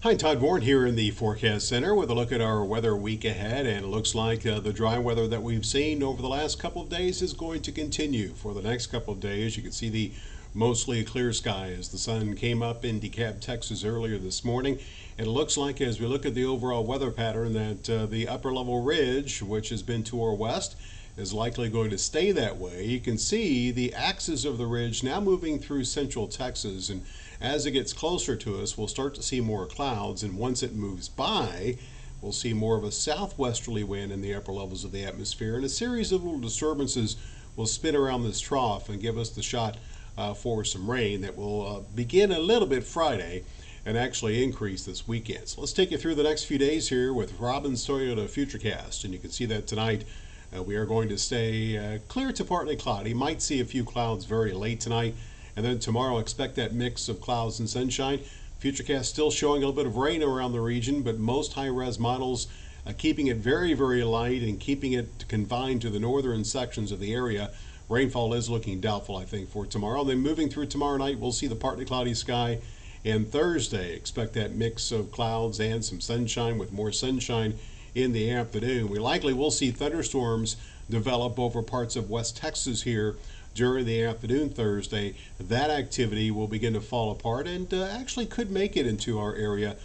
Hi, Todd Warren here in the Forecast Center with a look at our weather week ahead, and it looks like the dry weather that we've seen over the last couple of days is going to continue for the next couple of days. You can see the mostly clear sky as the sun came up in DeKalb, Texas earlier this morning. And it looks like as we look at the overall weather pattern that the upper level ridge, which has been to our west, is likely going to stay that way. You can see the axis of the ridge now moving through central Texas, and as it gets closer to us, we'll start to see more clouds, and once it moves by, we'll see more of a southwesterly wind in the upper levels of the atmosphere, and a series of little disturbances will spin around this trough and give us the shot for some rain that will begin a little bit Friday and actually increase this weekend. So let's take you through the next few days here with Robbins Toyota Futurecast, and you can see that tonight we are going to stay clear to partly cloudy. Might see a few clouds very late tonight, and then tomorrow expect that mix of clouds and sunshine. Futurecast still showing a little bit of rain around the region, but most high-res models keeping it very, very light and keeping it confined to the northern sections of the area. Rainfall is looking doubtful, I think, for tomorrow. Then moving through tomorrow night, we'll see the partly cloudy sky. And Thursday, expect that mix of clouds and some sunshine, with more sunshine in the afternoon. We likely will see thunderstorms develop over parts of West Texas here during the afternoon Thursday. That activity will begin to fall apart and actually could make it into our area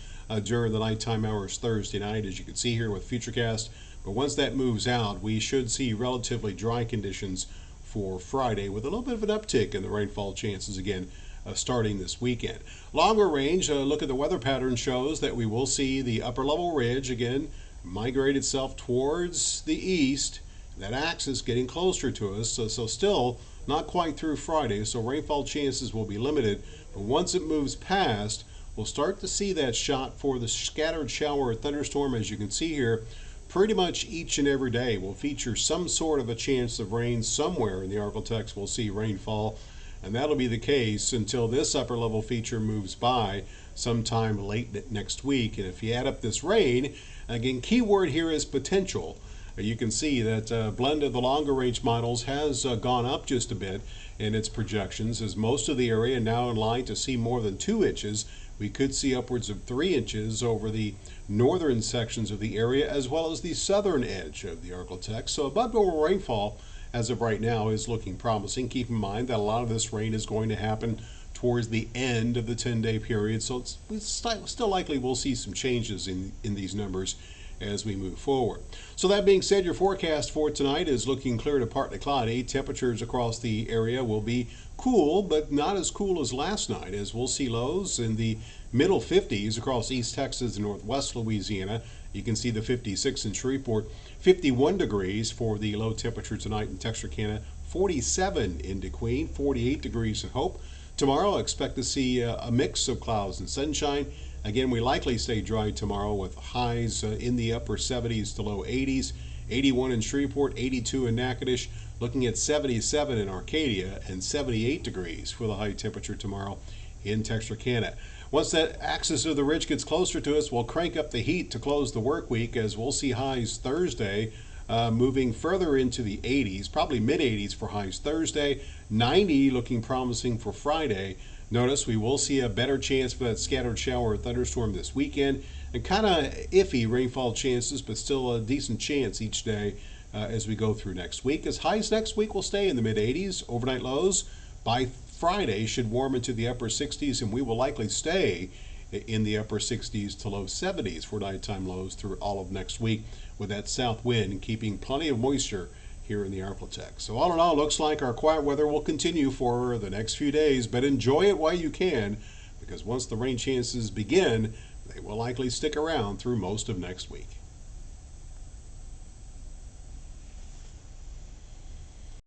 during the nighttime hours Thursday night, as you can see here with Futurecast. But once that moves out, we should see relatively dry conditions for Friday, with a little bit of an uptick in the rainfall chances again starting this weekend. Longer range, look at the weather pattern shows that we will see the upper level ridge again migrate itself towards the east. That axis getting closer to us, so still not quite through Friday, so rainfall chances will be limited. But once it moves past, we'll start to see that shot for the scattered shower or thunderstorm. As you can see here, pretty much each and every day will feature some sort of a chance of rain somewhere in the Arklatex. We'll see rainfall, and that'll be the case until this upper level feature moves by sometime late next week. And if you add up this rain, again, key word here is potential. You can see that blend of the longer range models has gone up just a bit in its projections, as most of the area now in line to see more than 2 inches. We could see upwards of 3 inches over the northern sections of the area as well as the southern edge of the Arklatex. So above normal rainfall as of right now is looking promising. Keep in mind that a lot of this rain is going to happen towards the end of the 10-day period, so it's still likely we'll see some changes in these numbers as we move forward. So that being said, your forecast for tonight is looking clear to partly cloudy. Temperatures across the area will be cool, but not as cool as last night, as we'll see lows in the middle 50s across East Texas and Northwest Louisiana. You can see the 56 in Shreveport, 51 degrees for the low temperature tonight in Texarkana, 47 in DeQueen, 48 degrees in Hope. Tomorrow, expect to see a mix of clouds and sunshine. Again, we likely stay dry tomorrow with highs in the upper 70s to low 80s, 81 in Shreveport, 82 in Natchitoches, looking at 77 in Arcadia, and 78 degrees for the high temperature tomorrow in Texarkana. Once that axis of the ridge gets closer to us, we'll crank up the heat to close the work week, as we'll see highs Thursday moving further into the 80s, probably mid-80s for highs Thursday, 90 looking promising for Friday. Notice we will see a better chance for that scattered shower or thunderstorm this weekend, and kind of iffy rainfall chances, but still a decent chance each day as we go through next week. As highs next week will stay in the mid-80s, overnight lows by Friday should warm into the upper 60s, and we will likely stay in the upper 60s to low 70s for nighttime lows through all of next week, with that south wind keeping plenty of moisture here in the Arklatex. So all in all, looks like our quiet weather will continue for the next few days, but enjoy it while you can, because once the rain chances begin, they will likely stick around through most of next week.